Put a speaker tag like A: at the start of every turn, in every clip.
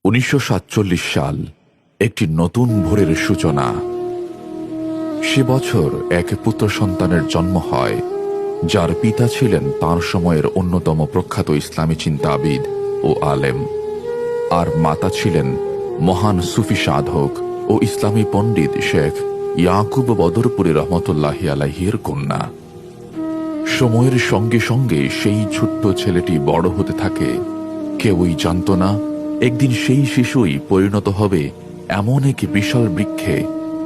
A: 1947 সাল একটি নতুন ভোরের সূচনা। সে বছর এক পুত্র সন্তানের জন্ম হয়, যার পিতা ছিলেন তাঁর সময়ের অন্যতম প্রখ্যাত ইসলামী চিন্তাবিদ ও আলেম, আর মাতা ছিলেন মহান সুফি সাধক ও ইসলামী পণ্ডিত শেখ ইয়াকুব বদরপুরি রহমতুল্লাহি আলাইহির কন্যা। সময়ের সঙ্গে সঙ্গে সেই ছোট্ট ছেলেটি বড় হতে থাকে। কেউই জানত না একদিন সেই শিশুই পরিণত হবে এমন এক বিশাল বৃক্ষে,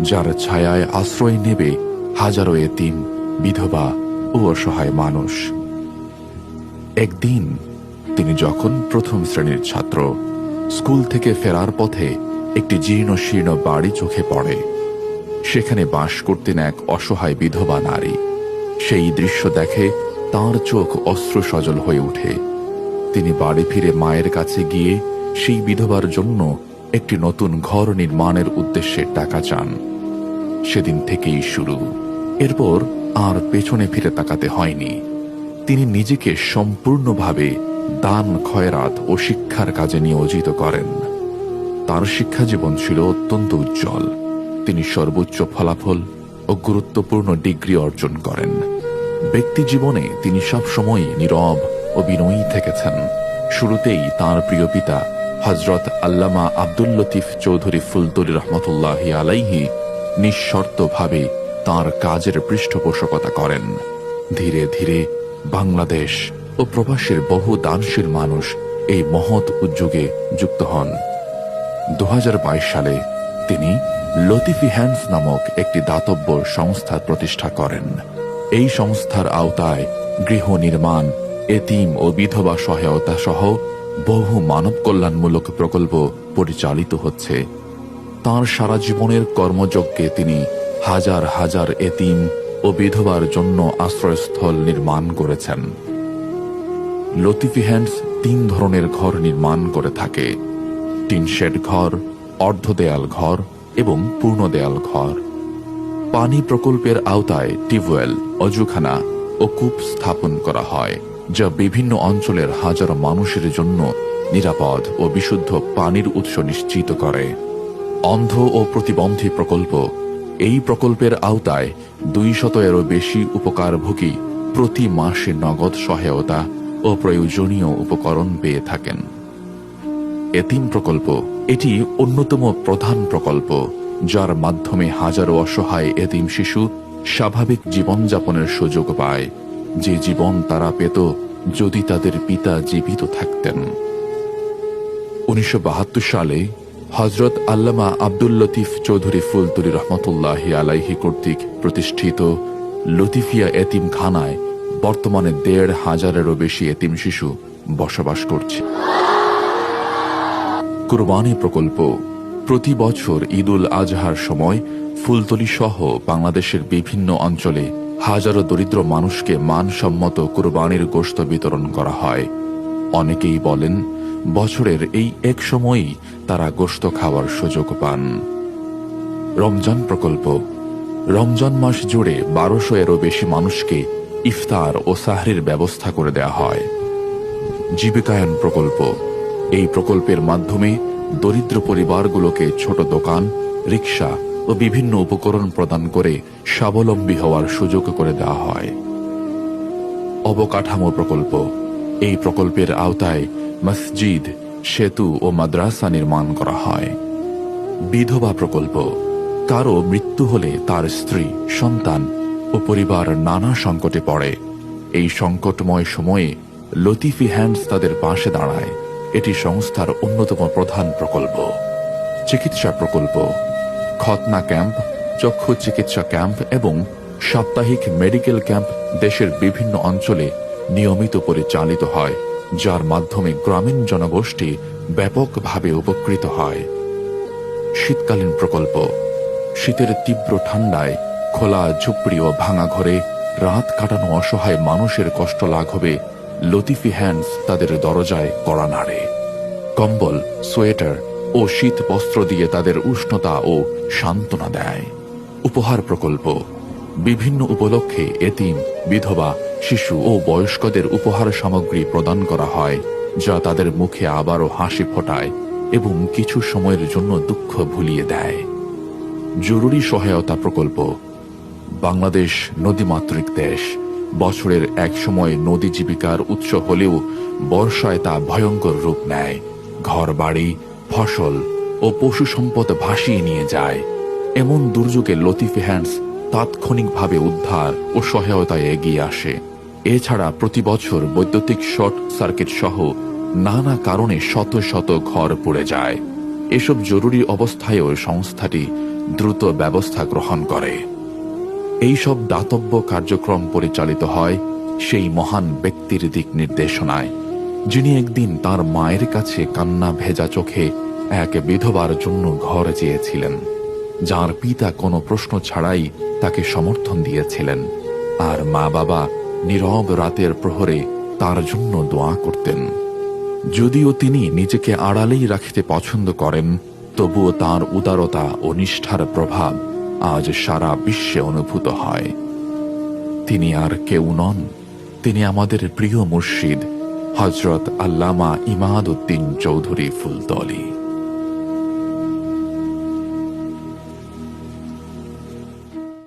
A: যার ছায়ায় আশ্রয় নেবে হাজারো এতিম, বিধবা ও অসহায় মানুষ। একদিন তিনি যখন প্রথম শ্রেণীর ছাত্র, স্কুল থেকে ফেরার পথে একটি জীর্ণ শীর্ণ বাড়ি চোখে পড়ে। সেখানে বাস করতেন এক অসহায় বিধবা নারী। সেই দৃশ্য দেখে তাঁর চোখ অশ্রু সজল হয়ে ওঠে। তিনি বাড়ি ফিরে মায়ের কাছে গিয়ে সেই বিধবার জন্য একটি নতুন ঘর নির্মাণের উদ্দেশ্যে টাকা চান। সেদিন থেকেই শুরু। এরপর আর পেছনে ফিরে তাকাতে হয়নি। তিনি নিজেকে সম্পূর্ণভাবে দান, খয়রাত ও শিক্ষার কাজে নিয়োজিত করেন। তার শিক্ষা জীবন ছিল অত্যন্ত উজ্জ্বল। তিনি সর্বোচ্চ ফলাফল ও গুরুত্বপূর্ণ ডিগ্রি অর্জন করেন। ব্যক্তি জীবনে তিনি সবসময় নীরব ও বিনয়ী থেকেছেন। শুরুতেই তাঁর প্রিয় পিতা হযরত আল্লামা আব্দুল লতিফ চৌধুরী ফুলতলি রহমতুল্লাহি আলাইহি নিঃশর্তভাবে তাঁর কাজের পৃষ্ঠপোষকতা করেন। ধীরে ধীরে বাংলাদেশ ও প্রবাসের বহু দানশীল মানুষ এই মহৎ উদ্যোগে যুক্ত হন। 2022 সালে তিনি লতিফি হ্যান্ডস নামক একটি দাতব্য সংস্থা প্রতিষ্ঠা করেন। এই সংস্থার আওতায় গৃহ নির্মাণ, এতিম ও বিধবা সহায়তা সহ বহু মানব কল্যাণমূলক প্রকল্প পরিচালিত হচ্ছে। তাঁর সারা জীবনের কর্মযজ্ঞে তিনি হাজার হাজার এতিম ও বিধবার জন্য আশ্রয়স্থল নির্মাণ করেছেন। লতিফি হ্যান্ডস 3 ধরনের ঘর নির্মাণ করে থাকে: টিন শেড ঘর, অর্ধ দেয়াল ঘর এবং পূর্ণ দেয়াল ঘর। পানি প্রকল্পের আওতায় টিউবওয়েল, অজুখানা ও কূপ স্থাপন করা হয়, যা বিভিন্ন অঞ্চলের হাজারো মানুষের জন্য নিরাপদ ও বিশুদ্ধ পানির উৎস নিশ্চিত করে। অন্ধ ও প্রতিবন্ধী প্রকল্প। এই প্রকল্পের আওতায় 200-এরও বেশি উপকারভোগী প্রতি মাসে নগদ সহায়তা ও প্রয়োজনীয় উপকরণ পেয়ে থাকেন। এতিম প্রকল্প। এটি অন্যতম প্রধান প্রকল্প, যার মাধ্যমে হাজারো অসহায় এতিম শিশু স্বাভাবিক জীবনযাপনের সুযোগ পায়, যে জীবন তারা পেত যদি তাদের পিতা জীবিত থাকতেন। 1972 সালে হযরত আল্লামা আব্দুল লতিফ চৌধুরী ফুলতলি রহমতুল্লাহি আলাইহি কর্তৃক প্রতিষ্ঠিত লতিফিয়া এতিমখানায় বর্তমানে 1,500-এরও বেশি এতিম শিশু বসবাস করছে। কুরবানি প্রকল্প। প্রতি বছর ঈদ উল আজহার সময় ফুলতলি সহ বাংলাদেশের বিভিন্ন অঞ্চলে হাজারো দরিদ্র মানুষকে মানসম্মত কুরবানির গোশত বিতরণ করা হয়। অনেকেই বলেন বছরের এই এক সময়ই তারা গোশত খাওয়ার সুযোগ পান। রমজান প্রকল্প। রমজান মাস জুড়ে 1200-এরও বেশি মানুষকে ইফতার ও সাহরির ব্যবস্থা করে দেয়া হয়। জীবিকায়ন প্রকল্প। এই প্রকল্পের মাধ্যমে দরিদ্র পরিবারগুলোকে ছোট দোকান, রিক্সা ও বিভিন্ন উপকরণ প্রদান করে স্বাবলম্বী হওয়ার সুযোগ করে দেওয়া হয়। অবকাঠামো প্রকল্প। এই প্রকল্পের আওতায় মসজিদ, সেতু ও মাদ্রাসা নির্মাণ করা হয়। বিধবা প্রকল্প। কারো মৃত্যু হলে তার স্ত্রী, সন্তান ও পরিবার নানা সংকটে পড়ে। এই সংকটময় সময়ে লতিফি হ্যান্ডস তাদের পাশে দাঁড়ায়। এটি সংস্থার অন্যতম প্রধান প্রকল্প। চিকিৎসা প্রকল্প। খতনা ক্যাম্প, চক্ষু চিকিৎসা ক্যাম্প এবং সাপ্তাহিক মেডিকেল ক্যাম্প দেশের বিভিন্ন অঞ্চলে নিয়মিত পরিচালিত হয়, যার মাধ্যমে গ্রামীণ জনগোষ্ঠী ব্যাপকভাবে উপকৃত হয়। শীতকালীন প্রকল্প। শীতের তীব্র ঠান্ডায় খোলা ঝুপড়ি ও ভাঙা ঘরে রাত কাটানো অসহায় মানুষের কষ্ট লাঘবে লতিফি হ্যান্ডস তাদের দরজায় কড়া নাড়ে। কম্বল, সোয়েটার ও শীত বস্ত্র দিয়ে তাদের উষ্ণতা ও সান্ত্বনা দেয়। উপহার প্রকল্প। বিভিন্ন উপলক্ষে এতিম, বিধবা, শিশু ও বয়স্কদের উপহার সামগ্রী প্রদান করা হয়, যা তাদের মুখে আবারও হাসি ফোটায় এবং কিছু সময়ের জন্য দুঃখ ভুলিয়ে দেয়। জরুরি সহায়তা প্রকল্প। বাংলাদেশ নদীমাতৃক দেশ। বছরের এক সময় নদী জীবিকার উৎস হলেও বর্ষায় তা ভয়ঙ্কর রূপ নেয়। ঘরবাড়ি, ফসল ও পশু সম্পদ ভাসিয়ে নিয়ে যায়। এমন দুর্যোগে লতিফ হ্যান্ডস তাৎক্ষণিকভাবে উদ্ধার ও সহায়তায় এগিয়ে আসে। এছাড়া প্রতি বছর বৈদ্যুতিক শর্ট সার্কিট সহ নানা কারণে শত শত ঘর পুড়ে যায়। এসব জরুরি অবস্থায়ও সংস্থাটি দ্রুত ব্যবস্থা গ্রহণ করে। এইসব দাতব্য কার্যক্রম পরিচালিত হয় সেই মহান ব্যক্তির দিক নির্দেশনায়, যিনি একদিন তার মায়ের কাছে কান্না ভেজা চোখে এক বিধবার জন্য ঘর চেয়েছিলেন, যার পিতা কোনো প্রশ্ন ছাড়াই তাকে সমর্থন দিয়েছিলেন, আর মা বাবা নীরব রাতের প্রহরে তার জন্য দোয়া করতেন। যদিও তিনি নিজেকে আড়ালেই রাখতে পছন্দ করেন, তবুও তার উদারতা ও নিষ্ঠার প্রভাব আজ সারা বিশ্বে অনুভূত হয়। তিনি আর কেউ নন, তিনি আমাদের প্রিয় মুর্শিদ হযরত আল্লামা ইমাদ উদ্দিন চৌধুরী ফুলতলী।